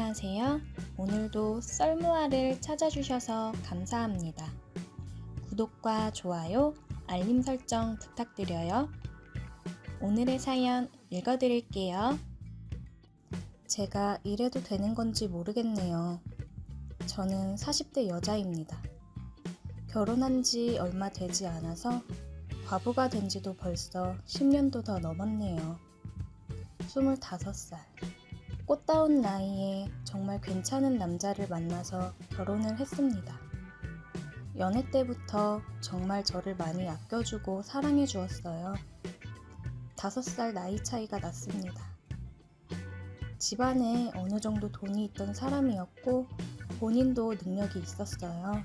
안녕하세요. 오늘도 썰무화를 찾아주셔서 감사합니다. 구독과 좋아요, 알림 설정 부탁드려요. 오늘의 사연 읽어드릴게요. 제가 이래도 되는 건지 모르겠네요. 저는 40대 여자입니다. 결혼한 지 얼마 되지 않아서 과부가 된 지도 벌써 10년도 더 넘었네요. 25살. 꽃다운 나이에 정말 괜찮은 남자를 만나서 결혼을 했습니다. 연애 때부터 정말 저를 많이 아껴주고 사랑해 주었어요. 5살 나이 차이가 났습니다. 집안에 어느 정도 돈이 있던 사람이었고 본인도 능력이 있었어요.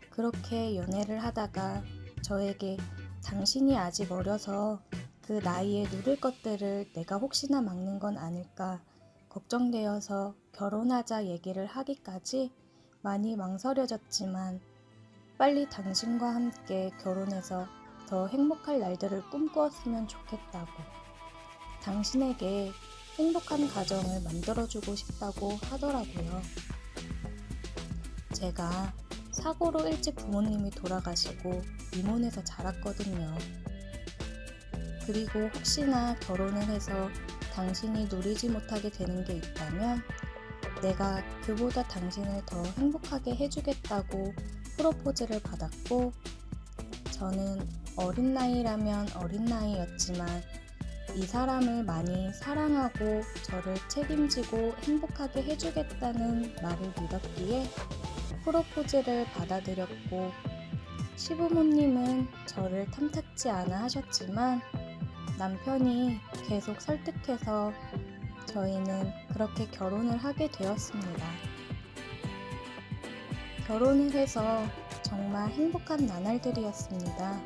그렇게 연애를 하다가 저에게 당신이 아직 어려서 그 나이에 누릴 것들을 내가 혹시나 막는 건 아닐까 걱정되어서 결혼하자 얘기를 하기까지 많이 망설여졌지만 빨리 당신과 함께 결혼해서 더 행복할 날들을 꿈꾸었으면 좋겠다고, 당신에게 행복한 가정을 만들어주고 싶다고 하더라고요. 제가 사고로 일찍 부모님이 돌아가시고 이혼해서 자랐거든요. 그리고 혹시나 결혼을 해서 당신이 누리지 못하게 되는 게 있다면 내가 그보다 당신을 더 행복하게 해주겠다고 프로포즈를 받았고, 저는 어린 나이라면 어린 나이였지만 이 사람을 많이 사랑하고 저를 책임지고 행복하게 해주겠다는 말을 믿었기에 프로포즈를 받아들였고, 시부모님은 저를 탐탁지 않아 하셨지만 남편이 계속 설득해서 저희는 그렇게 결혼을 하게 되었습니다. 결혼을 해서 정말 행복한 나날들이었습니다.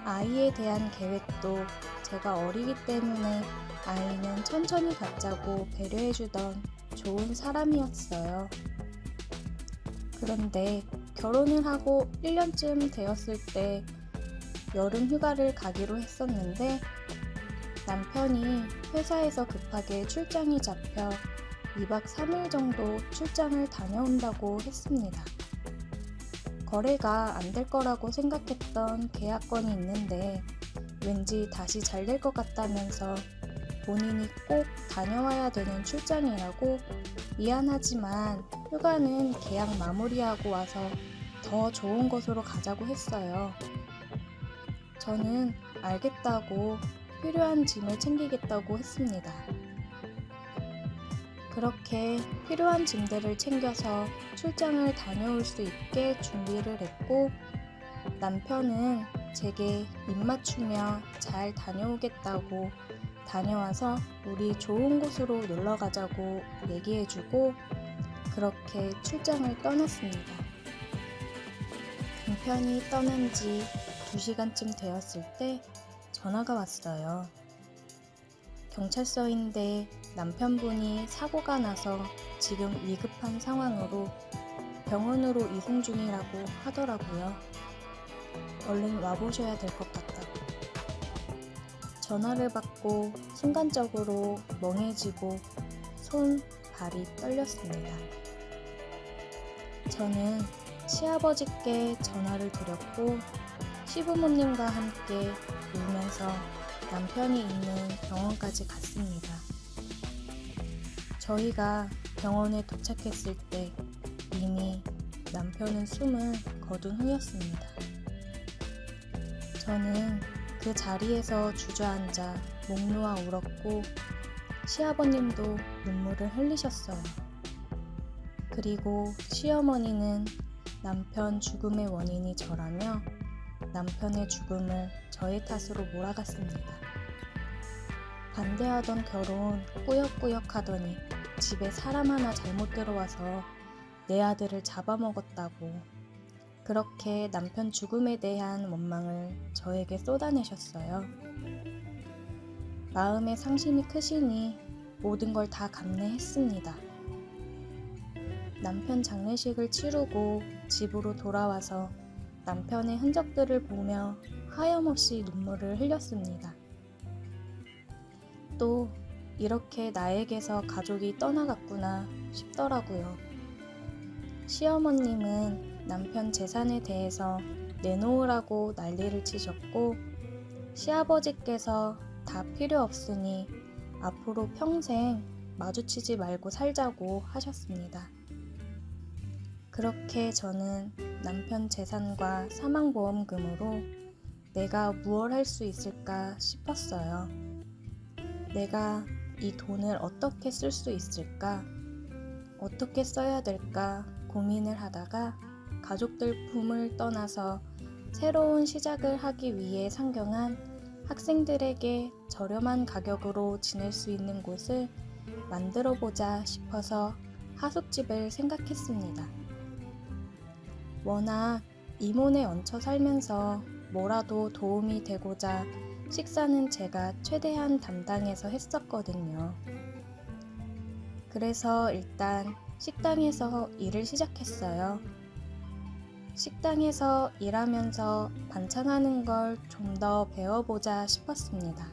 아이에 대한 계획도 제가 어리기 때문에 아이는 천천히 갖자고 배려해주던 좋은 사람이었어요. 그런데 결혼을 하고 1년쯤 되었을 때 여름 휴가를 가기로 했었는데 남편이 회사에서 급하게 출장이 잡혀 2박 3일 정도 출장을 다녀온다고 했습니다. 거래가 안 될 거라고 생각했던 계약건이 있는데 왠지 다시 잘 될 것 같다면서 본인이 꼭 다녀와야 되는 출장이라고 미안하지만 휴가는 계약 마무리하고 와서 더 좋은 곳으로 가자고 했어요. 저는 알겠다고 필요한 짐을 챙기겠다고 했습니다. 그렇게 필요한 짐들을 챙겨서 출장을 다녀올 수 있게 준비를 했고, 남편은 제게 입맞추며 잘 다녀오겠다고 다녀와서 우리 좋은 곳으로 놀러 가자고 얘기해주고 그렇게 출장을 떠났습니다. 남편이 떠난 지 2시간쯤 되었을 때 전화가 왔어요. 경찰서인데 남편분이 사고가 나서 지금 위급한 상황으로 병원으로 이송 중이라고 하더라고요. 얼른 와보셔야 될 것 같다고. 전화를 받고 순간적으로 멍해지고 손, 발이 떨렸습니다. 저는 시아버지께 전화를 드렸고 시부모님과 함께 울면서 남편이 있는 병원까지 갔습니다. 저희가 병원에 도착했을 때 이미 남편은 숨을 거둔 후였습니다. 저는 그 자리에서 주저앉아 목 놓아 울었고 시아버님도 눈물을 흘리셨어요. 그리고 시어머니는 남편 죽음의 원인이 저라며 남편의 죽음을 저의 탓으로 몰아갔습니다. 반대하던 결혼 꾸역꾸역 하더니 집에 사람 하나 잘못 들어와서 내 아들을 잡아먹었다고 그렇게 남편 죽음에 대한 원망을 저에게 쏟아내셨어요. 마음의 상심이 크시니 모든 걸 다 감내했습니다. 남편 장례식을 치르고 집으로 돌아와서 남편의 흔적들을 보며 하염없이 눈물을 흘렸습니다. 또 이렇게 나에게서 가족이 떠나갔구나 싶더라고요. 시어머님은 남편 재산에 대해서 내놓으라고 난리를 치셨고, 시아버지께서 다 필요 없으니 앞으로 평생 마주치지 말고 살자고 하셨습니다. 그렇게 저는 남편 재산과 사망보험금으로 내가 무얼 할 수 있을까 싶었어요. 내가 이 돈을 어떻게 쓸 수 있을까? 어떻게 써야 될까 고민을 하다가 가족들 품을 떠나서 새로운 시작을 하기 위해 상경한 학생들에게 저렴한 가격으로 지낼 수 있는 곳을 만들어 보자 싶어서 하숙집을 생각했습니다. 워낙 이몬에 얹혀 살면서 뭐라도 도움이 되고자 식사는 제가 최대한 담당해서 했었거든요. 그래서 일단 식당에서 일을 시작했어요. 식당에서 일하면서 반찬하는 걸 좀 더 배워보자 싶었습니다.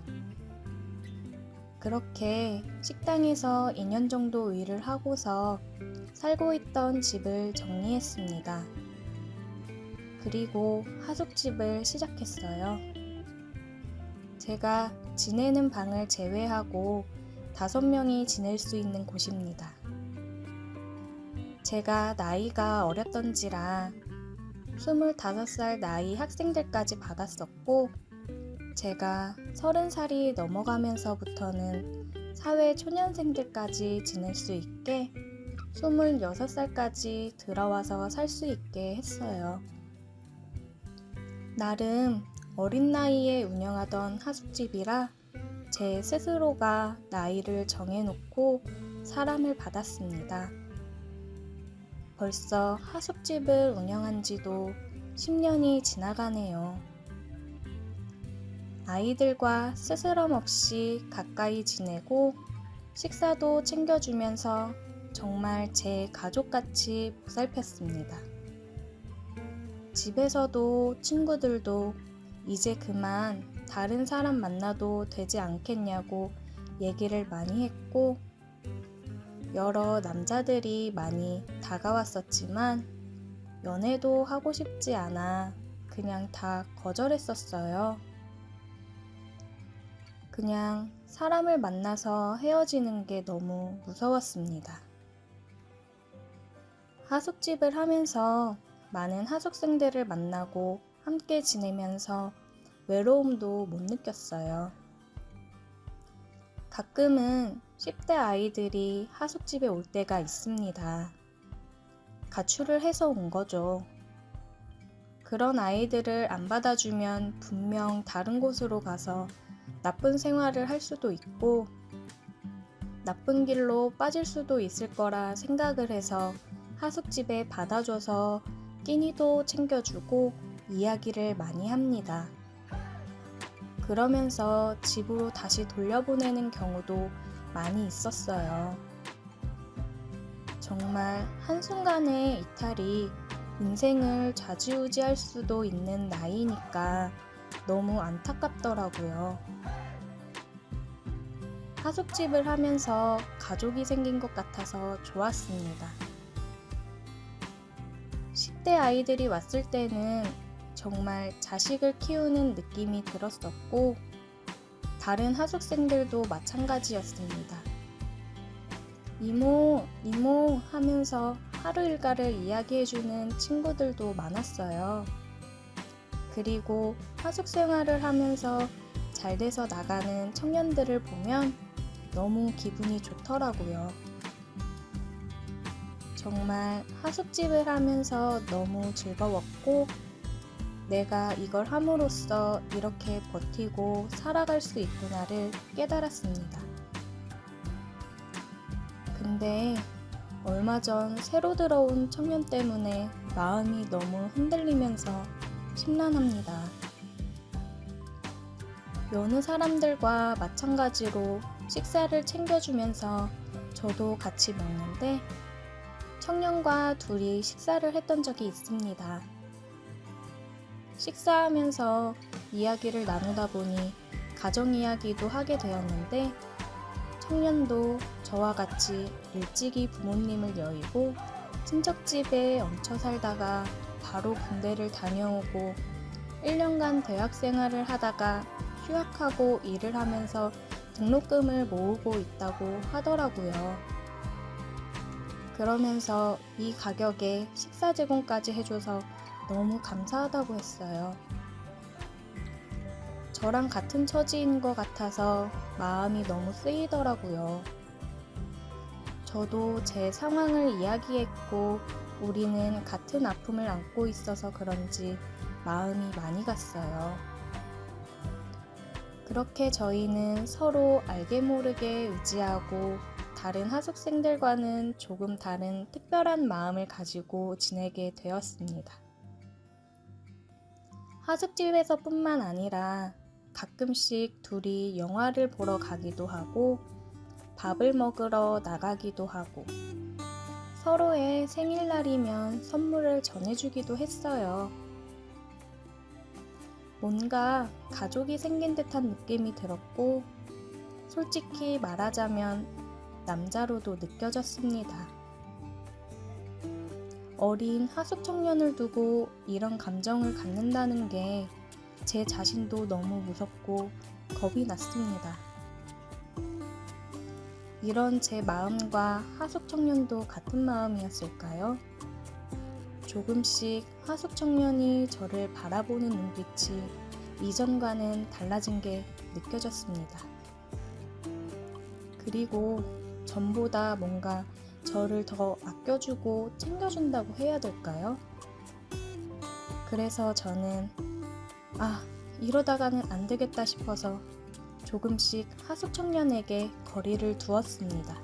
그렇게 식당에서 2년 정도 일을 하고서 살고 있던 집을 정리했습니다. 그리고 하숙집을 시작했어요. 제가 지내는 방을 제외하고 5명이 지낼 수 있는 곳입니다. 제가 나이가 어렸던지라 25살 나이 학생들까지 받았었고, 제가 30살이 넘어가면서부터는 사회 초년생들까지 지낼 수 있게 26살까지 들어와서 살 수 있게 했어요. 나름 어린 나이에 운영하던 하숙집이라 제 스스로가 나이를 정해놓고 사람을 받았습니다. 벌써 하숙집을 운영한 지도 10년이 지나가네요. 아이들과 스스럼 없이 가까이 지내고 식사도 챙겨주면서 정말 제 가족같이 보살폈습니다. 집에서도 친구들도 이제 그만 다른 사람 만나도 되지 않겠냐고 얘기를 많이 했고, 여러 남자들이 많이 다가왔었지만 연애도 하고 싶지 않아 그냥 다 거절했었어요. 그냥 사람을 만나서 헤어지는 게 너무 무서웠습니다. 하숙집을 하면서 많은 하숙생들을 만나고 함께 지내면서 외로움도 못 느꼈어요. 가끔은 10대 아이들이 하숙집에 올 때가 있습니다. 가출을 해서 온 거죠. 그런 아이들을 안 받아주면 분명 다른 곳으로 가서 나쁜 생활을 할 수도 있고 나쁜 길로 빠질 수도 있을 거라 생각을 해서 하숙집에 받아줘서 끼니도 챙겨주고 이야기를 많이 합니다. 그러면서 집으로 다시 돌려보내는 경우도 많이 있었어요. 정말 한순간의 이탈이 인생을 좌지우지할 수도 있는 나이니까 너무 안타깝더라고요. 하숙집을 하면서 가족이 생긴 것 같아서 좋았습니다. 10대 아이들이 왔을 때는 정말 자식을 키우는 느낌이 들었었고, 다른 하숙생들도 마찬가지였습니다. 이모, 이모 하면서 하루 일과를 이야기해주는 친구들도 많았어요. 그리고 하숙 생활을 하면서 잘 돼서 나가는 청년들을 보면 너무 기분이 좋더라고요. 정말 하숙집을 하면서 너무 즐거웠고, 내가 이걸 함으로써 이렇게 버티고 살아갈 수 있구나를 깨달았습니다. 근데 얼마 전 새로 들어온 청년 때문에 마음이 너무 흔들리면서 심란합니다. 여느 사람들과 마찬가지로 식사를 챙겨주면서 저도 같이 먹는데 청년과 둘이 식사를 했던 적이 있습니다. 식사하면서 이야기를 나누다 보니 가정 이야기도 하게 되었는데 청년도 저와 같이 일찍이 부모님을 여의고 친척집에 얹혀 살다가 바로 군대를 다녀오고 1년간 대학 생활을 하다가 휴학하고 일을 하면서 등록금을 모으고 있다고 하더라고요. 그러면서 이 가격에 식사 제공까지 해줘서 너무 감사하다고 했어요. 저랑 같은 처지인 것 같아서 마음이 너무 쓰이더라고요. 저도 제 상황을 이야기했고 우리는 같은 아픔을 안고 있어서 그런지 마음이 많이 갔어요. 그렇게 저희는 서로 알게 모르게 의지하고 다른 하숙생들과는 조금 다른 특별한 마음을 가지고 지내게 되었습니다. 하숙집에서뿐만 아니라 가끔씩 둘이 영화를 보러 가기도 하고 밥을 먹으러 나가기도 하고 서로의 생일날이면 선물을 전해주기도 했어요. 뭔가 가족이 생긴 듯한 느낌이 들었고 솔직히 말하자면 남자로도 느껴졌습니다. 어린 하숙 청년을 두고 이런 감정을 갖는다는 게 제 자신도 너무 무섭고 겁이 났습니다. 이런 제 마음과 하숙 청년도 같은 마음이었을까요? 조금씩 하숙 청년이 저를 바라보는 눈빛이 이전과는 달라진 게 느껴졌습니다. 그리고 전보다 뭔가 저를 더 아껴주고 챙겨준다고 해야 될까요? 그래서 저는 이러다가는 안 되겠다 싶어서 조금씩 하숙 청년에게 거리를 두었습니다.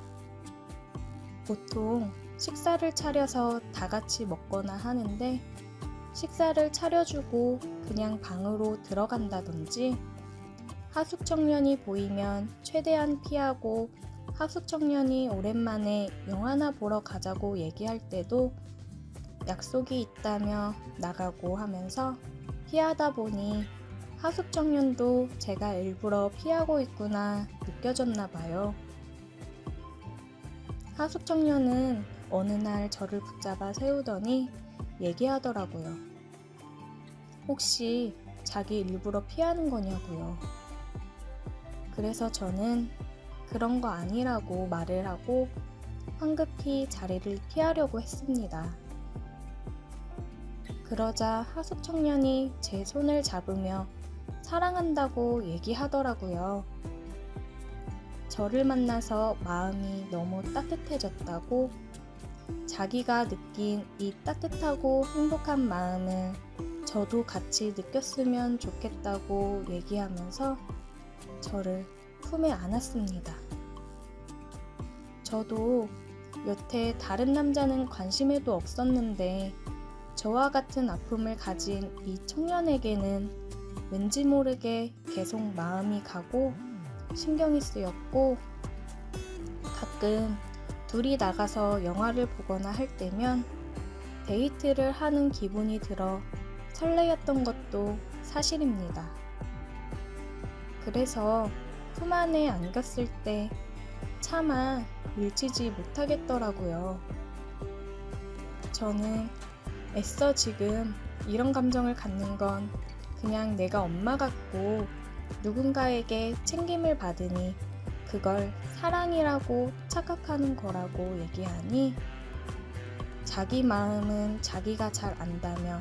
보통 식사를 차려서 다 같이 먹거나 하는데 식사를 차려주고 그냥 방으로 들어간다든지 하숙 청년이 보이면 최대한 피하고 하숙 청년이 오랜만에 영화나 보러 가자고 얘기할 때도 약속이 있다며 나가고 하면서 피하다 보니 하숙 청년도 제가 일부러 피하고 있구나 느껴졌나 봐요. 하숙 청년은 어느 날 저를 붙잡아 세우더니 얘기하더라고요. 혹시 자기 일부러 피하는 거냐고요. 그래서 저는 그런 거 아니라고 말을 하고 황급히 자리를 피하려고 했습니다. 그러자 하숙 청년이 제 손을 잡으며 사랑한다고 얘기하더라고요. 저를 만나서 마음이 너무 따뜻해졌다고, 자기가 느낀 이 따뜻하고 행복한 마음을 저도 같이 느꼈으면 좋겠다고 얘기하면서 저를 품에 안았습니다. 저도 여태 다른 남자는 관심에도 없었는데 저와 같은 아픔을 가진 이 청년에게는 왠지 모르게 계속 마음이 가고 신경이 쓰였고, 가끔 둘이 나가서 영화를 보거나 할 때면 데이트를 하는 기분이 들어 설레였던 것도 사실입니다. 그래서 품 안에 안겼을 때 차마 밀치지 못하겠더라고요. 저는 애써 지금 이런 감정을 갖는 건 그냥 내가 엄마 같고 누군가에게 챙김을 받으니 그걸 사랑이라고 착각하는 거라고 얘기하니, 자기 마음은 자기가 잘 안다며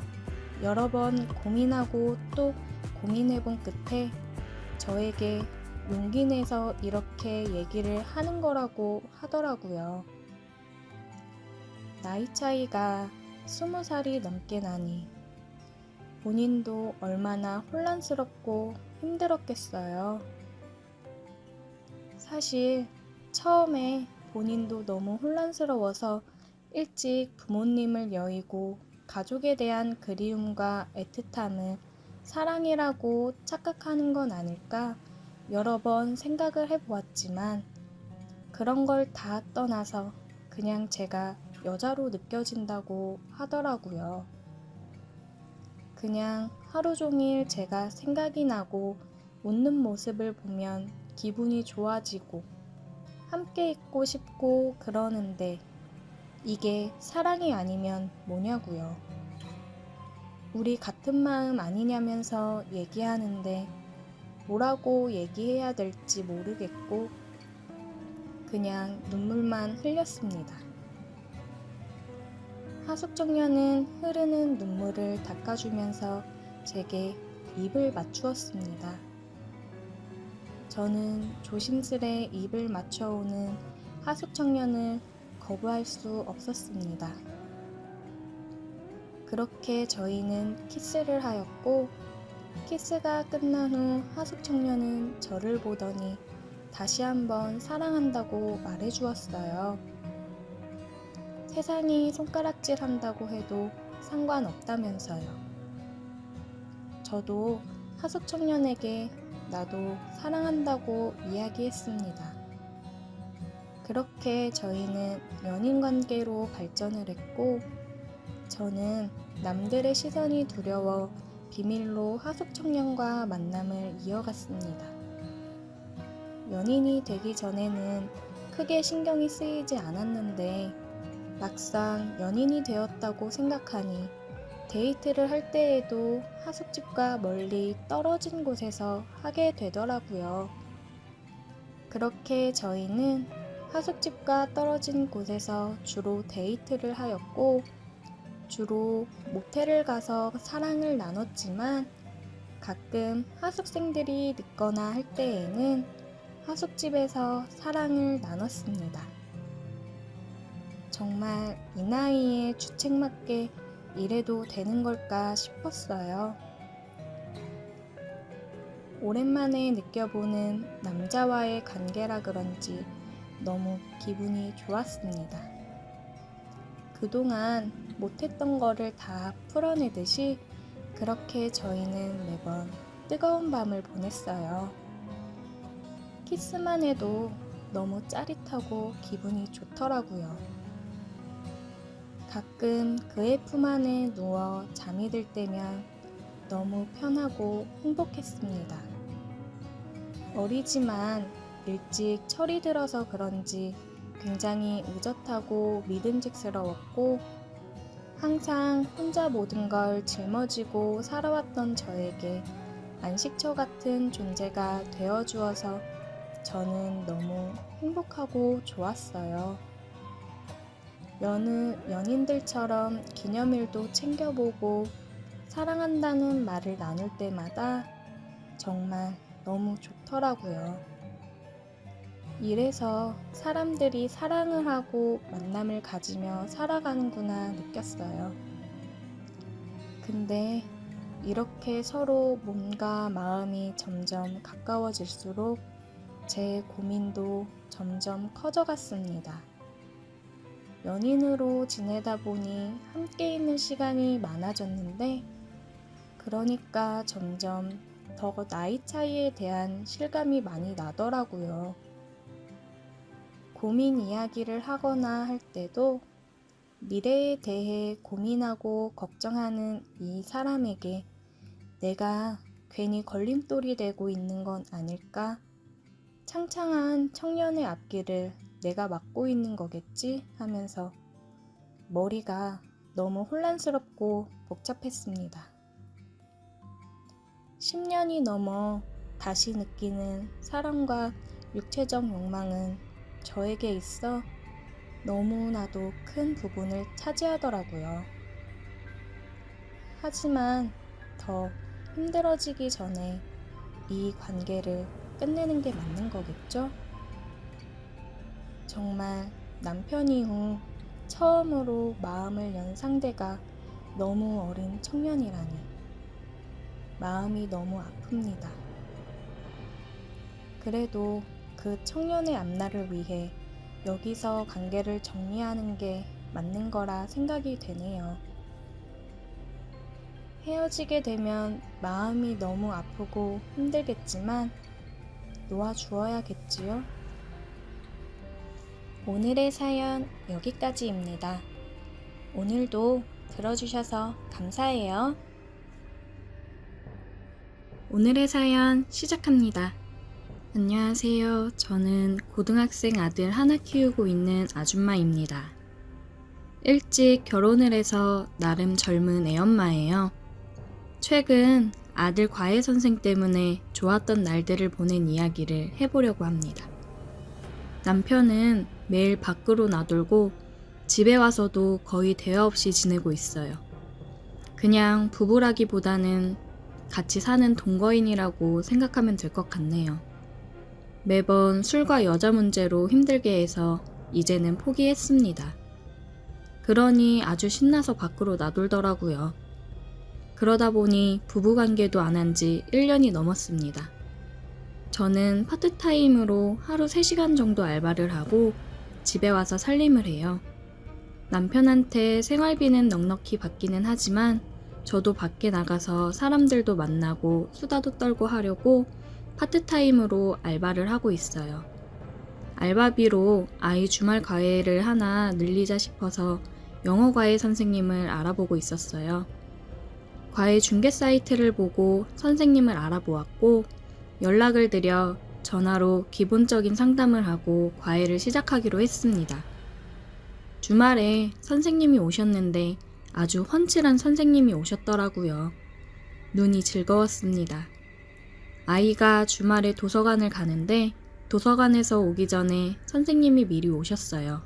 여러 번 고민하고 또 고민해본 끝에 저에게 용기 내서 이렇게 얘기를 하는 거라고 하더라고요. 나이 차이가 20살이 넘게 나니 본인도 얼마나 혼란스럽고 힘들었겠어요. 사실 처음에 본인도 너무 혼란스러워서 일찍 부모님을 여의고 가족에 대한 그리움과 애틋함을 사랑이라고 착각하는 건 아닐까 여러 번 생각을 해보았지만, 그런 걸 다 떠나서 그냥 제가 여자로 느껴진다고 하더라고요. 그냥 하루 종일 제가 생각이 나고 웃는 모습을 보면 기분이 좋아지고, 함께 있고 싶고 그러는데 이게 사랑이 아니면 뭐냐고요. 우리 같은 마음 아니냐면서 얘기하는데 뭐라고 얘기해야 될지 모르겠고 그냥 눈물만 흘렸습니다. 하숙청년은 흐르는 눈물을 닦아주면서 제게 입을 맞추었습니다. 저는 조심스레 입을 맞춰오는 하숙청년을 거부할 수 없었습니다. 그렇게 저희는 키스를 하였고 키스가 끝난 후 하숙청년은 저를 보더니 다시 한번 사랑한다고 말해주었어요. 세상이 손가락질 한다고 해도 상관없다면서요. 저도 하숙청년에게 나도 사랑한다고 이야기했습니다. 그렇게 저희는 연인 관계로 발전을 했고 저는 남들의 시선이 두려워 비밀로 하숙청년과 만남을 이어갔습니다. 연인이 되기 전에는 크게 신경이 쓰이지 않았는데 막상 연인이 되었다고 생각하니 데이트를 할 때에도 하숙집과 멀리 떨어진 곳에서 하게 되더라고요. 그렇게 저희는 하숙집과 떨어진 곳에서 주로 데이트를 하였고 주로 모텔을 가서 사랑을 나눴지만 가끔 하숙생들이 늦거나 할 때에는 하숙집에서 사랑을 나눴습니다. 정말 이 나이에 주책맞게 이래도 되는 걸까 싶었어요. 오랜만에 느껴보는 남자와의 관계라 그런지 너무 기분이 좋았습니다. 그동안 못했던 거를 다 풀어내듯이 그렇게 저희는 매번 뜨거운 밤을 보냈어요. 키스만 해도 너무 짜릿하고 기분이 좋더라고요. 가끔 그의 품 안에 누워 잠이 들 때면 너무 편하고 행복했습니다. 어리지만 일찍 철이 들어서 그런지 굉장히 우젓하고 믿음직스러웠고 항상 혼자 모든 걸 짊어지고 살아왔던 저에게 안식처 같은 존재가 되어주어서 저는 너무 행복하고 좋았어요. 여느 연인들처럼 기념일도 챙겨보고 사랑한다는 말을 나눌 때마다 정말 너무 좋더라고요. 이래서 사람들이 사랑을 하고 만남을 가지며 살아가는구나 느꼈어요. 근데 이렇게 서로 몸과 마음이 점점 가까워질수록 제 고민도 점점 커져갔습니다. 연인으로 지내다 보니 함께 있는 시간이 많아졌는데 그러니까 점점 더 나이 차이에 대한 실감이 많이 나더라고요. 고민 이야기를 하거나 할 때도 미래에 대해 고민하고 걱정하는 이 사람에게 내가 괜히 걸림돌이 되고 있는 건 아닐까? 창창한 청년의 앞길을 내가 막고 있는 거겠지? 하면서 머리가 너무 혼란스럽고 복잡했습니다. 10년이 넘어 다시 느끼는 사랑과 육체적 욕망은 저에게 있어 너무나도 큰 부분을 차지하더라고요. 하지만 더 힘들어지기 전에 이 관계를 끝내는 게 맞는 거겠죠? 정말 남편 이후 처음으로 마음을 연 상대가 너무 어린 청년이라니 마음이 너무 아픕니다. 그래도 그 청년의 앞날을 위해 여기서 관계를 정리하는 게 맞는 거라 생각이 되네요. 헤어지게 되면 마음이 너무 아프고 힘들겠지만 놓아주어야겠지요? 오늘의 사연 여기까지입니다. 오늘도 들어주셔서 감사해요. 오늘의 사연 시작합니다. 안녕하세요. 저는 고등학생 아들 하나 키우고 있는 아줌마입니다. 일찍 결혼을 해서 나름 젊은 애엄마예요. 최근 아들 과외 선생 때문에 좋았던 날들을 보낸 이야기를 해보려고 합니다. 남편은 매일 밖으로 나돌고 집에 와서도 거의 대화 없이 지내고 있어요. 그냥 부부라기보다는 같이 사는 동거인이라고 생각하면 될 것 같네요. 매번 술과 여자 문제로 힘들게 해서 이제는 포기했습니다. 그러니 아주 신나서 밖으로 나돌더라고요. 그러다 보니 부부관계도 안 한 지 1년이 넘었습니다. 저는 파트타임으로 하루 3시간 정도 알바를 하고 집에 와서 살림을 해요. 남편한테 생활비는 넉넉히 받기는 하지만 저도 밖에 나가서 사람들도 만나고 수다도 떨고 하려고 파트타임으로 알바를 하고 있어요. 알바비로 아이 주말 과외를 하나 늘리자 싶어서 영어 과외 선생님을 알아보고 있었어요. 과외 중개 사이트를 보고 선생님을 알아보았고 연락을 드려 전화로 기본적인 상담을 하고 과외를 시작하기로 했습니다. 주말에 선생님이 오셨는데 아주 훤칠한 선생님이 오셨더라고요. 눈이 즐거웠습니다. 아이가 주말에 도서관을 가는데 도서관에서 오기 전에 선생님이 미리 오셨어요.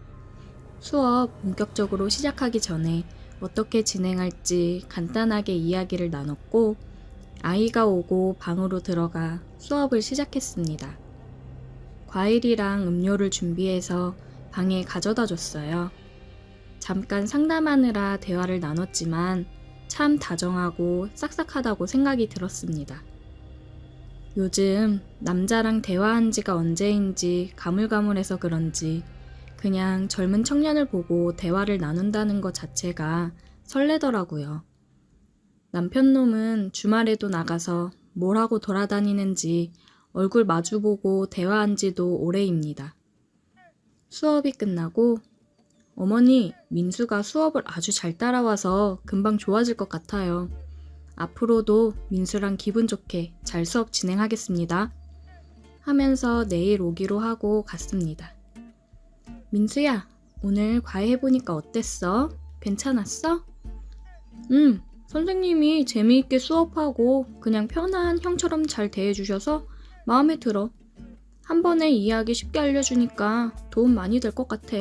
수업 본격적으로 시작하기 전에 어떻게 진행할지 간단하게 이야기를 나눴고 아이가 오고 방으로 들어가 수업을 시작했습니다. 과일이랑 음료를 준비해서 방에 가져다 줬어요. 잠깐 상담하느라 대화를 나눴지만 참 다정하고 싹싹하다고 생각이 들었습니다. 요즘 남자랑 대화한 지가 언제인지 가물가물해서 그런지 그냥 젊은 청년을 보고 대화를 나눈다는 것 자체가 설레더라고요. 남편 놈은 주말에도 나가서 뭘 하고 돌아다니는지 얼굴 마주보고 대화한 지도 오래입니다. 수업이 끝나고 어머니, 민수가 수업을 아주 잘 따라와서 금방 좋아질 것 같아요. 앞으로도 민수랑 기분 좋게 잘 수업 진행하겠습니다. 하면서 내일 오기로 하고 갔습니다. 민수야, 오늘 과외해보니까 어땠어? 괜찮았어? 선생님이 재미있게 수업하고 그냥 편한 형처럼 잘 대해주셔서 마음에 들어. 한 번에 이해하기 쉽게 알려주니까 도움 많이 될 것 같아.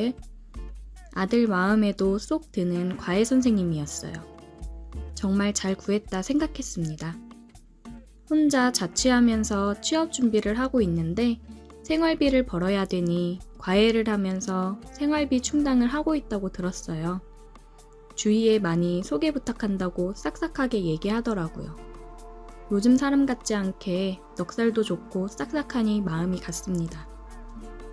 아들 마음에도 쏙 드는 과외 선생님이었어요. 정말 잘 구했다 생각했습니다. 혼자 자취하면서 취업 준비를 하고 있는데 생활비를 벌어야 되니 과외를 하면서 생활비 충당을 하고 있다고 들었어요. 주위에 많이 소개 부탁한다고 싹싹하게 얘기하더라고요. 요즘 사람 같지 않게 넉살도 좋고 싹싹하니 마음이 갔습니다.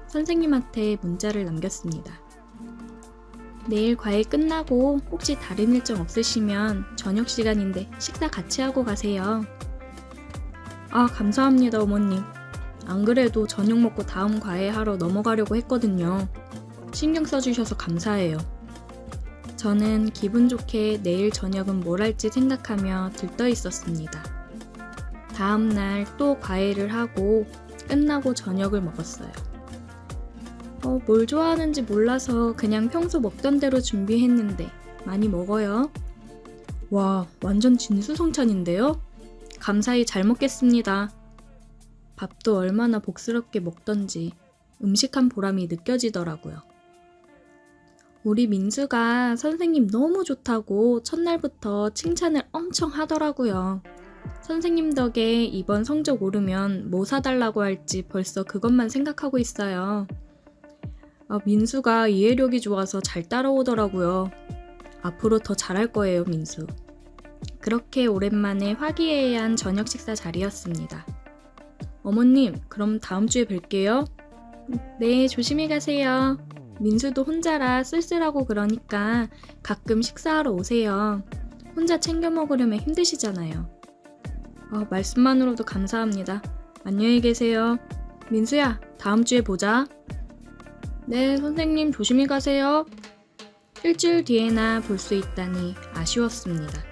선생님한테 문자를 남겼습니다. 내일 과외 끝나고 혹시 다른 일정 없으시면 저녁 시간인데 식사 같이 하고 가세요. 아, 감사합니다, 어머님. 안 그래도 저녁 먹고 다음 과외 하러 넘어가려고 했거든요. 신경 써주셔서 감사해요. 저는 기분 좋게 내일 저녁은 뭘 할지 생각하며 들떠 있었습니다. 다음 날 또 과외를 하고 끝나고 저녁을 먹었어요. 뭘 좋아하는지 몰라서 그냥 평소 먹던 대로 준비했는데 많이 먹어요. 와, 완전 진수성찬인데요? 감사히 잘 먹겠습니다. 밥도 얼마나 복스럽게 먹던지 음식한 보람이 느껴지더라고요. 우리 민수가 선생님 너무 좋다고 첫날부터 칭찬을 엄청 하더라고요. 선생님 덕에 이번 성적 오르면 뭐 사달라고 할지 벌써 그것만 생각하고 있어요. 민수가 이해력이 좋아서 잘 따라오더라고요. 앞으로 더 잘할 거예요, 민수. 그렇게 오랜만에 화기애애한 저녁 식사 자리였습니다. 어머님, 그럼 다음 주에 뵐게요. 네, 조심히 가세요. 민수도 혼자라 쓸쓸하고 그러니까 가끔 식사하러 오세요. 혼자 챙겨 먹으려면 힘드시잖아요. 말씀만으로도 감사합니다. 안녕히 계세요. 민수야, 다음 주에 보자. 네, 선생님 조심히 가세요. 일주일 뒤에나 볼 수 있다니 아쉬웠습니다.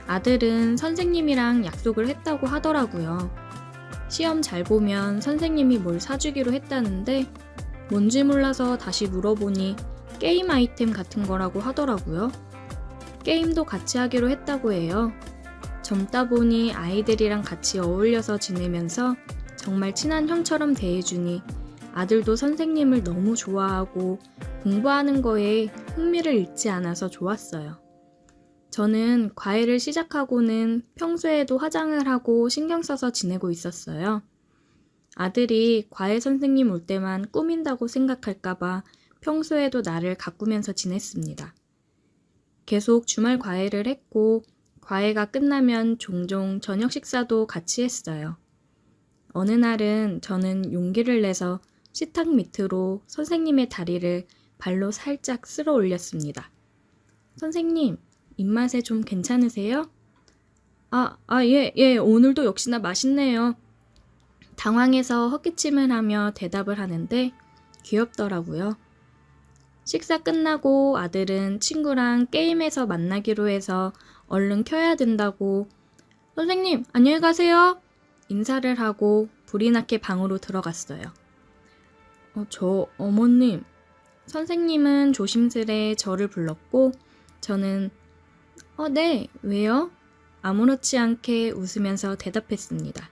아들은 선생님이랑 약속을 했다고 하더라고요. 시험 잘 보면 선생님이 뭘 사주기로 했다는데 뭔지 몰라서 다시 물어보니 게임 아이템 같은 거라고 하더라고요. 게임도 같이 하기로 했다고 해요. 젊다 보니 아이들이랑 같이 어울려서 지내면서 정말 친한 형처럼 대해주니 아들도 선생님을 너무 좋아하고 공부하는 거에 흥미를 잃지 않아서 좋았어요. 저는 과외를 시작하고는 평소에도 화장을 하고 신경 써서 지내고 있었어요. 아들이 과외 선생님 올 때만 꾸민다고 생각할까봐 평소에도 나를 가꾸면서 지냈습니다. 계속 주말 과외를 했고 과외가 끝나면 종종 저녁 식사도 같이 했어요. 어느 날은 저는 용기를 내서 식탁 밑으로 선생님의 다리를 발로 살짝 쓸어 올렸습니다. 선생님, 입맛에 좀 괜찮으세요? 예, 오늘도 역시나 맛있네요. 당황해서 헛기침을 하며 대답을 하는데 귀엽더라고요. 식사 끝나고 아들은 친구랑 게임에서 만나기로 해서 얼른 켜야 된다고 선생님, 안녕히 가세요. 인사를 하고 불이 나게 방으로 들어갔어요. 어머님. 선생님은 조심스레 저를 불렀고 저는 네, 왜요? 아무렇지 않게 웃으면서 대답했습니다.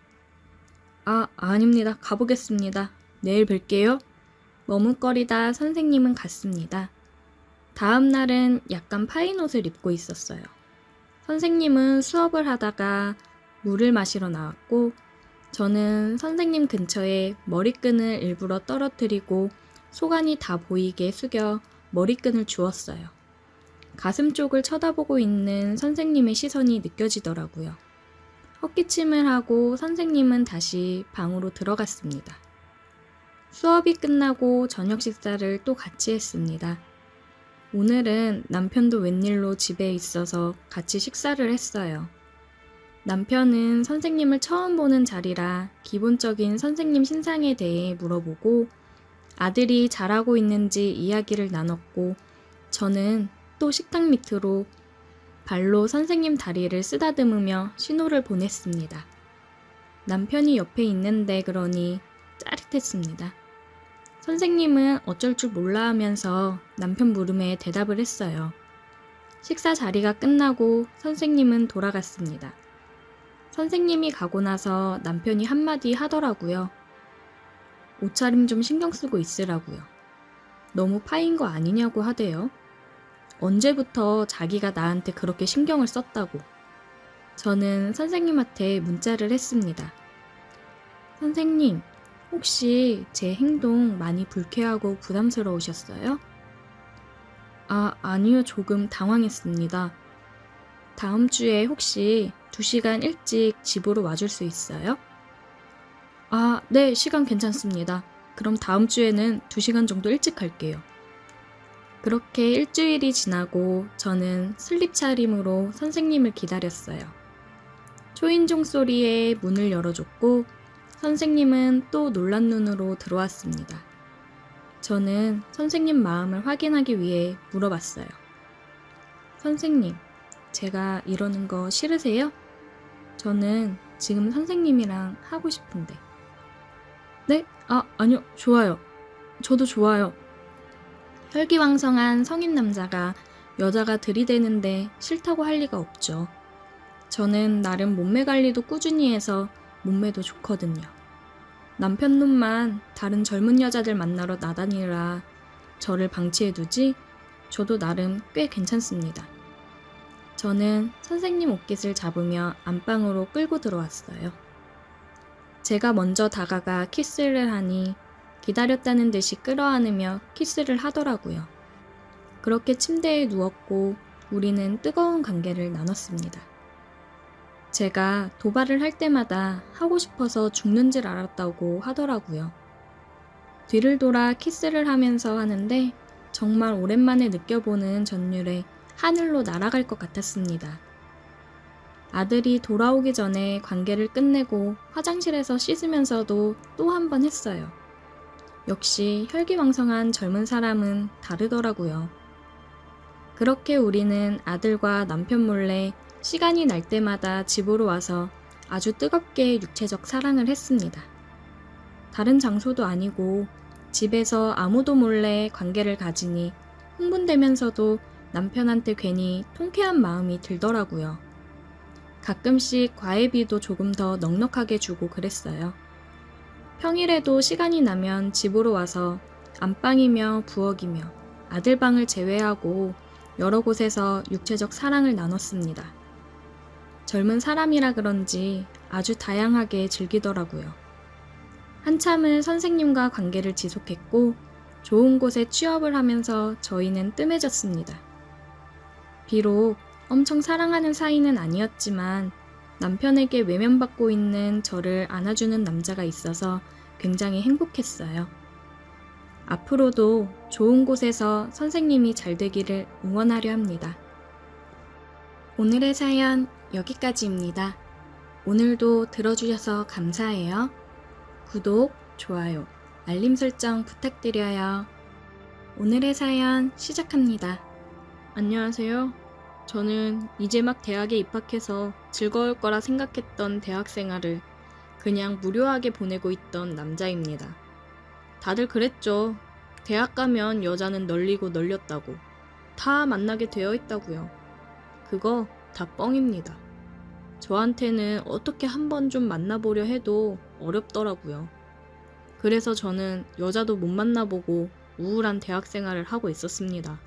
아닙니다. 가보겠습니다. 내일 뵐게요. 머뭇거리다 선생님은 갔습니다. 다음 날은 약간 파인 옷을 입고 있었어요. 선생님은 수업을 하다가 물을 마시러 나왔고 저는 선생님 근처에 머리끈을 일부러 떨어뜨리고 소관이 다 보이게 숙여 머리끈을 주웠어요. 가슴 쪽을 쳐다보고 있는 선생님의 시선이 느껴지더라고요. 헛기침을 하고 선생님은 다시 방으로 들어갔습니다. 수업이 끝나고 저녁 식사를 또 같이 했습니다. 오늘은 남편도 웬일로 집에 있어서 같이 식사를 했어요. 남편은 선생님을 처음 보는 자리라 기본적인 선생님 신상에 대해 물어보고 아들이 잘하고 있는지 이야기를 나눴고 저는 또 식탁 밑으로 발로 선생님 다리를 쓰다듬으며 신호를 보냈습니다. 남편이 옆에 있는데 그러니 짜릿했습니다. 선생님은 어쩔 줄 몰라 하면서 남편 물음에 대답을 했어요. 식사 자리가 끝나고 선생님은 돌아갔습니다. 선생님이 가고 나서 남편이 한마디 하더라고요. 옷차림 좀 신경 쓰고 있으라고요. 너무 파인 거 아니냐고 하대요. 언제부터 자기가 나한테 그렇게 신경을 썼다고. 저는 선생님한테 문자를 했습니다. 선생님, 혹시 제 행동 많이 불쾌하고 부담스러우셨어요? 아니요. 조금 당황했습니다. 다음 주에 혹시 2시간 일찍 집으로 와줄 수 있어요? 네, 시간 괜찮습니다. 그럼 다음 주에는 2시간 정도 일찍 갈게요. 그렇게 일주일이 지나고 저는 슬립 차림으로 선생님을 기다렸어요. 초인종 소리에 문을 열어줬고 선생님은 또 놀란 눈으로 들어왔습니다. 저는 선생님 마음을 확인하기 위해 물어봤어요. 선생님, 제가 이러는 거 싫으세요? 저는 지금 선생님이랑 하고 싶은데. 네? 아니요. 좋아요. 저도 좋아요. 혈기왕성한 성인 남자가 여자가 들이대는데 싫다고 할 리가 없죠. 저는 나름 몸매 관리도 꾸준히 해서 몸매도 좋거든요. 남편 놈만 다른 젊은 여자들 만나러 나다니라 저를 방치해두지 저도 나름 꽤 괜찮습니다. 저는 선생님 옷깃을 잡으며 안방으로 끌고 들어왔어요. 제가 먼저 다가가 키스를 하니 기다렸다는 듯이 끌어안으며 키스를 하더라고요. 그렇게 침대에 누웠고 우리는 뜨거운 관계를 나눴습니다. 제가 도발을 할 때마다 하고 싶어서 죽는 줄 알았다고 하더라고요. 뒤를 돌아 키스를 하면서 하는데 정말 오랜만에 느껴보는 전율에 하늘로 날아갈 것 같았습니다. 아들이 돌아오기 전에 관계를 끝내고 화장실에서 씻으면서도 또 한 번 했어요. 역시 혈기왕성한 젊은 사람은 다르더라고요. 그렇게 우리는 아들과 남편 몰래 시간이 날 때마다 집으로 와서 아주 뜨겁게 육체적 사랑을 했습니다. 다른 장소도 아니고 집에서 아무도 몰래 관계를 가지니 흥분되면서도 남편한테 괜히 통쾌한 마음이 들더라고요. 가끔씩 과외비도 조금 더 넉넉하게 주고 그랬어요. 평일에도 시간이 나면 집으로 와서 안방이며 부엌이며 아들방을 제외하고 여러 곳에서 육체적 사랑을 나눴습니다. 젊은 사람이라 그런지 아주 다양하게 즐기더라고요. 한참을 선생님과 관계를 지속했고 좋은 곳에 취업을 하면서 저희는 뜸해졌습니다. 비록 엄청 사랑하는 사이는 아니었지만 남편에게 외면받고 있는 저를 안아주는 남자가 있어서 굉장히 행복했어요. 앞으로도 좋은 곳에서 선생님이 잘 되기를 응원하려 합니다. 오늘의 사연 여기까지입니다. 오늘도 들어주셔서 감사해요. 구독, 좋아요, 알림 설정 부탁드려요. 오늘의 사연 시작합니다. 안녕하세요. 저는 이제 막 대학에 입학해서 즐거울 거라 생각했던 대학 생활을 그냥 무료하게 보내고 있던 남자입니다. 다들 그랬죠. 대학 가면 여자는 널리고 널렸다고. 다 만나게 되어 있다고요. 그거 다 뻥입니다. 저한테는 어떻게 한번 좀 만나보려 해도 어렵더라고요. 그래서 저는 여자도 못 만나보고 우울한 대학 생활을 하고 있었습니다.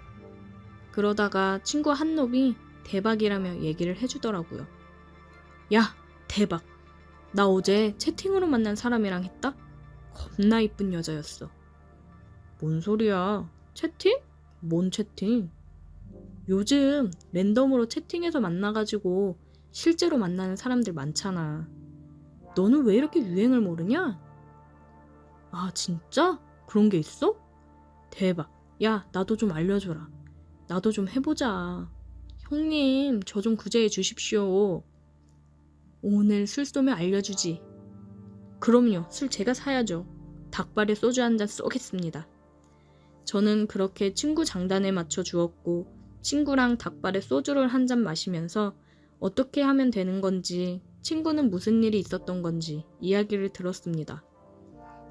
그러다가 친구 한 놈이 대박이라며 얘기를 해주더라고요. 야, 대박. 나 어제 채팅으로 만난 사람이랑 했다? 겁나 이쁜 여자였어. 뭔 소리야? 채팅? 뭔 채팅? 요즘 랜덤으로 채팅해서 만나가지고 실제로 만나는 사람들 많잖아. 너는 왜 이렇게 유행을 모르냐? 아, 진짜? 그런 게 있어? 대박. 야, 나도 좀 알려줘라. 나도 좀 해보자. 형님, 저 좀 구제해 주십시오. 오늘 술 쏘면 알려주지. 그럼요, 술 제가 사야죠. 닭발에 소주 한 잔 쏘겠습니다. 저는 그렇게 친구 장단에 맞춰 주었고 친구랑 닭발에 소주를 한 잔 마시면서 어떻게 하면 되는 건지, 친구는 무슨 일이 있었던 건지 이야기를 들었습니다.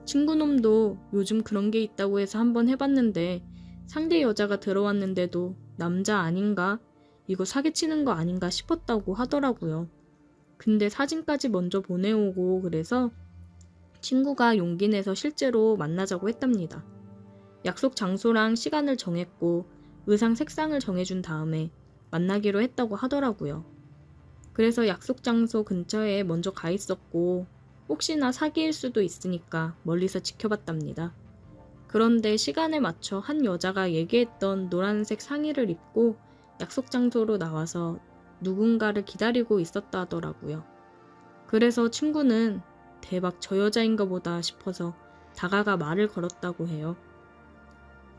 친구놈도 요즘 그런 게 있다고 해서 한번 해봤는데 상대 여자가 들어왔는데도 남자 아닌가? 이거 사기치는 거 아닌가 싶었다고 하더라고요. 근데 사진까지 먼저 보내오고 그래서 친구가 용기 내서 실제로 만나자고 했답니다. 약속 장소랑 시간을 정했고 의상 색상을 정해준 다음에 만나기로 했다고 하더라고요. 그래서 약속 장소 근처에 먼저 가 있었고 혹시나 사기일 수도 있으니까 멀리서 지켜봤답니다. 그런데 시간에 맞춰 한 여자가 얘기했던 노란색 상의를 입고 약속 장소로 나와서 누군가를 기다리고 있었다 하더라고요. 그래서 친구는 대박 저 여자인가 보다 싶어서 다가가 말을 걸었다고 해요.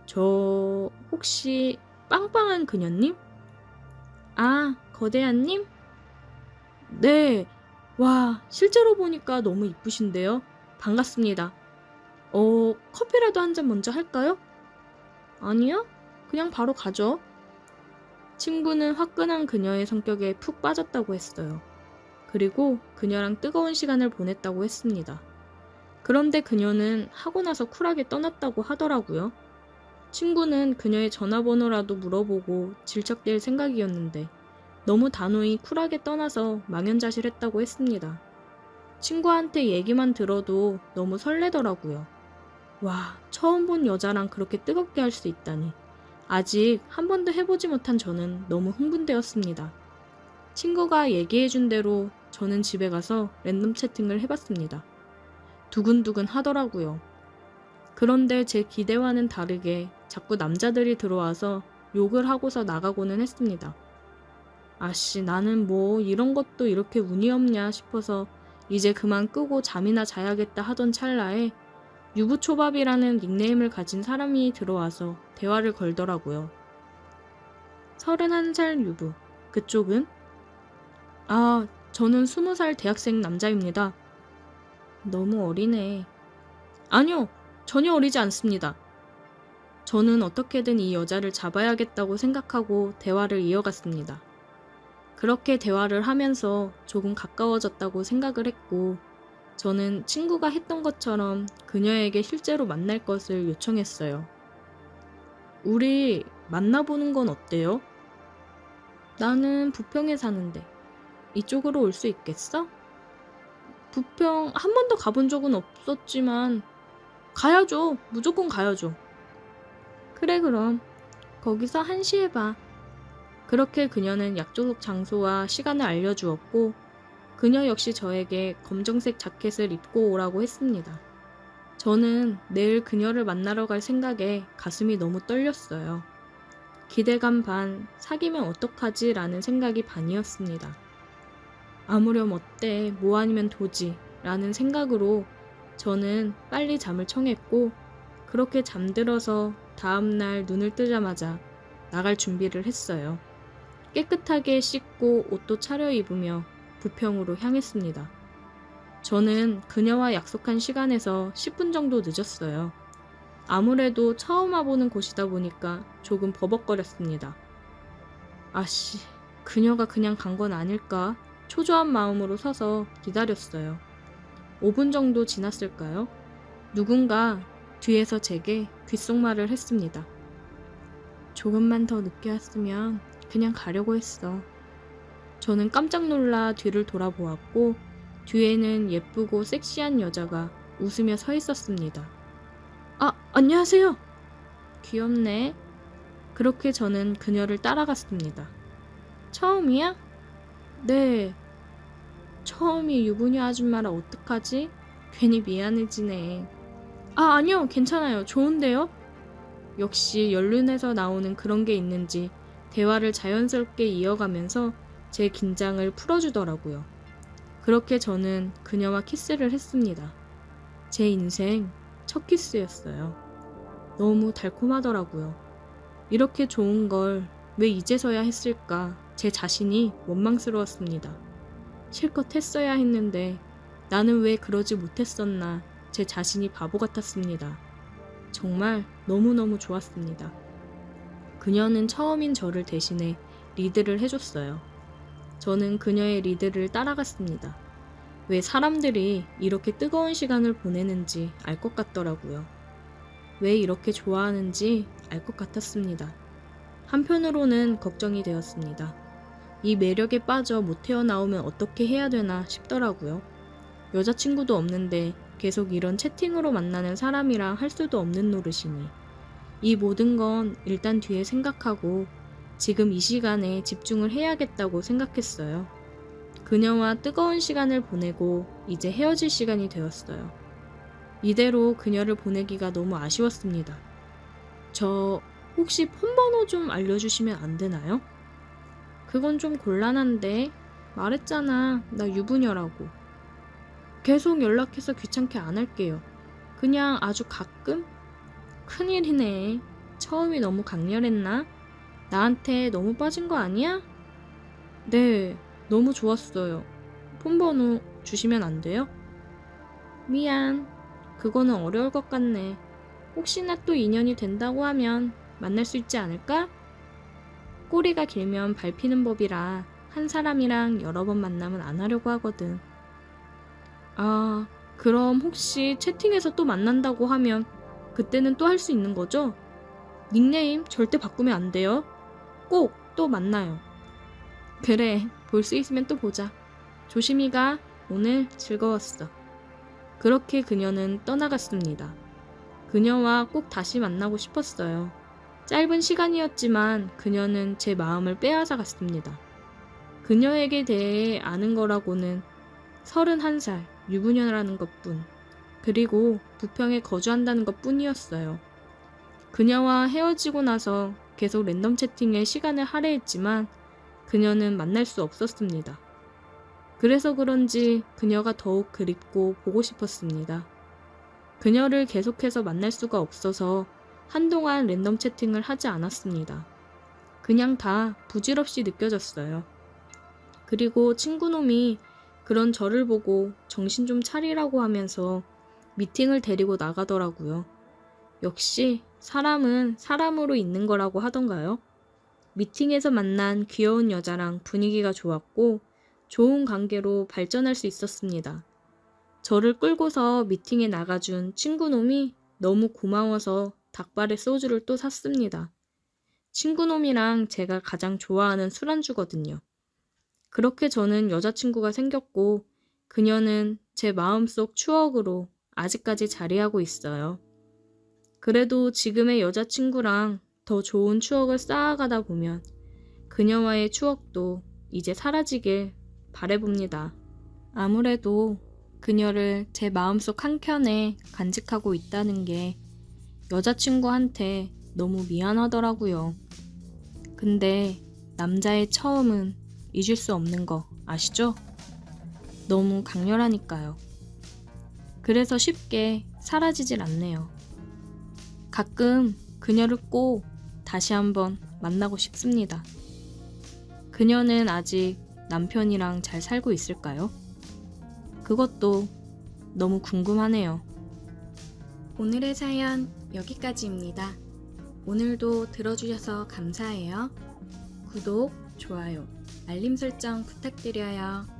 저 혹시 빵빵한 그녀님? 아, 거대한님? 네. 와, 실제로 보니까 너무 이쁘신데요. 반갑습니다. 커피라도 한 잔 먼저 할까요? 아니요. 그냥 바로 가죠. 친구는 화끈한 그녀의 성격에 푹 빠졌다고 했어요. 그리고 그녀랑 뜨거운 시간을 보냈다고 했습니다. 그런데 그녀는 하고 나서 쿨하게 떠났다고 하더라고요. 친구는 그녀의 전화번호라도 물어보고 질척댈 생각이었는데 너무 단호히 쿨하게 떠나서 망연자실했다고 했습니다. 친구한테 얘기만 들어도 너무 설레더라고요. 와, 처음 본 여자랑 그렇게 뜨겁게 할 수 있다니. 아직 한 번도 해보지 못한 저는 너무 흥분되었습니다. 친구가 얘기해준 대로 저는 집에 가서 랜덤 채팅을 해봤습니다. 두근두근 하더라고요. 그런데 제 기대와는 다르게 자꾸 남자들이 들어와서 욕을 하고서 나가고는 했습니다. 아씨, 나는 뭐 이런 것도 이렇게 운이 없냐 싶어서 이제 그만 끄고 잠이나 자야겠다 하던 찰나에 유부초밥이라는 닉네임을 가진 사람이 들어와서 대화를 걸더라고요. 31살 유부. 그쪽은? 아, 저는 20살 대학생 남자입니다. 너무 어리네. 아니요, 전혀 어리지 않습니다. 저는 어떻게든 이 여자를 잡아야겠다고 생각하고 대화를 이어갔습니다. 그렇게 대화를 하면서 조금 가까워졌다고 생각을 했고, 저는 친구가 했던 것처럼 그녀에게 실제로 만날 것을 요청했어요. 우리 만나보는 건 어때요? 나는 부평에 사는데 이쪽으로 올 수 있겠어? 부평 한 번도 가본 적은 없었지만 가야죠. 무조건 가야죠. 그래 그럼 거기서 1시에 봐. 그렇게 그녀는 약속 장소와 시간을 알려주었고 그녀 역시 저에게 검정색 자켓을 입고 오라고 했습니다. 저는 내일 그녀를 만나러 갈 생각에 가슴이 너무 떨렸어요. 기대감 반, 사귀면 어떡하지? 라는 생각이 반이었습니다. 아무렴 어때? 뭐 아니면 도지? 라는 생각으로 저는 빨리 잠을 청했고 그렇게 잠들어서 다음날 눈을 뜨자마자 나갈 준비를 했어요. 깨끗하게 씻고 옷도 차려입으며 부평으로 향했습니다. 저는 그녀와 약속한 시간에서 10분 정도 늦었어요. 아무래도 처음 와보는 곳이다 보니까 조금 버벅거렸습니다. 아씨, 그녀가 그냥 간 건 아닐까? 초조한 마음으로 서서 기다렸어요. 5분 정도 지났을까요? 누군가 뒤에서 제게 귓속말을 했습니다. 조금만 더 늦게 왔으면 그냥 가려고 했어. 저는 깜짝 놀라 뒤를 돌아보았고 뒤에는 예쁘고 섹시한 여자가 웃으며 서 있었습니다. 아, 안녕하세요. 귀엽네. 그렇게 저는 그녀를 따라갔습니다. 처음이야? 네. 처음이 유부녀 아줌마라 어떡하지? 괜히 미안해지네. 아, 아니요. 괜찮아요. 좋은데요? 역시 연륜에서 나오는 그런 게 있는지 대화를 자연스럽게 이어가면서 제 긴장을 풀어주더라고요. 그렇게 저는 그녀와 키스를 했습니다. 제 인생 첫 키스였어요. 너무 달콤하더라고요. 이렇게 좋은 걸 왜 이제서야 했을까? 제 자신이 원망스러웠습니다. 실컷 했어야 했는데 나는 왜 그러지 못했었나? 제 자신이 바보 같았습니다. 정말 너무너무 좋았습니다. 그녀는 처음인 저를 대신해 리드를 해줬어요. 저는 그녀의 리드를 따라갔습니다. 왜 사람들이 이렇게 뜨거운 시간을 보내는지 알 것 같더라고요. 왜 이렇게 좋아하는지 알 것 같았습니다. 한편으로는 걱정이 되었습니다. 이 매력에 빠져 못 헤어나오면 어떻게 해야 되나 싶더라고요. 여자친구도 없는데 계속 이런 채팅으로 만나는 사람이랑 할 수도 없는 노릇이니 이 모든 건 일단 뒤에 생각하고 지금 이 시간에 집중을 해야겠다고 생각했어요. 그녀와 뜨거운 시간을 보내고 이제 헤어질 시간이 되었어요. 이대로 그녀를 보내기가 너무 아쉬웠습니다. 저 혹시 폰번호 좀 알려주시면 안 되나요? 그건 좀 곤란한데 말했잖아. 나 유부녀라고. 계속 연락해서 귀찮게 안 할게요. 그냥 아주 가끔? 큰일이네. 처음이 너무 강렬했나? 나한테 너무 빠진 거 아니야? 네, 너무 좋았어요. 폰번호 주시면 안 돼요? 미안. 그거는 어려울 것 같네. 혹시나 또 인연이 된다고 하면 만날 수 있지 않을까? 꼬리가 길면 밟히는 법이라 한 사람이랑 여러 번 만나면 안 하려고 하거든. 아, 그럼 혹시 채팅에서 또 만난다고 하면 그때는 또 할 수 있는 거죠? 닉네임 절대 바꾸면 안 돼요. 꼭 또 만나요. 그래, 볼 수 있으면 또 보자. 조심히 가. 오늘 즐거웠어. 그렇게 그녀는 떠나갔습니다. 그녀와 꼭 다시 만나고 싶었어요. 짧은 시간이었지만 그녀는 제 마음을 빼앗아 갔습니다. 그녀에게 대해 아는 거라고는 31살 유부녀라는 것뿐, 그리고 부평에 거주한다는 것뿐이었어요. 그녀와 헤어지고 나서 계속 랜덤 채팅에 시간을 할애했지만 그녀는 만날 수 없었습니다. 그래서 그런지 그녀가 더욱 그립고 보고 싶었습니다. 그녀를 계속해서 만날 수가 없어서 한동안 랜덤 채팅을 하지 않았습니다. 그냥 다 부질없이 느껴졌어요. 그리고 친구놈이 그런 저를 보고 정신 좀 차리라고 하면서 미팅을 데리고 나가더라고요. 역시 사람은 사람으로 있는 거라고 하던가요? 미팅에서 만난 귀여운 여자랑 분위기가 좋았고 좋은 관계로 발전할 수 있었습니다. 저를 끌고서 미팅에 나가준 친구놈이 너무 고마워서 닭발에 소주를 또 샀습니다. 친구놈이랑 제가 가장 좋아하는 술안주거든요. 그렇게 저는 여자친구가 생겼고 그녀는 제 마음속 추억으로 아직까지 자리하고 있어요. 그래도 지금의 여자친구랑 더 좋은 추억을 쌓아가다 보면 그녀와의 추억도 이제 사라지길 바라봅니다. 아무래도 그녀를 제 마음속 한켠에 간직하고 있다는 게 여자친구한테 너무 미안하더라고요. 근데 남자의 처음은 잊을 수 없는 거 아시죠? 너무 강렬하니까요. 그래서 쉽게 사라지질 않네요. 가끔 그녀를 꼭 다시 한번 만나고 싶습니다. 그녀는 아직 남편이랑 잘 살고 있을까요? 그것도 너무 궁금하네요. 오늘의 사연 여기까지입니다. 오늘도 들어주셔서 감사해요. 구독, 좋아요, 알림 설정 부탁드려요.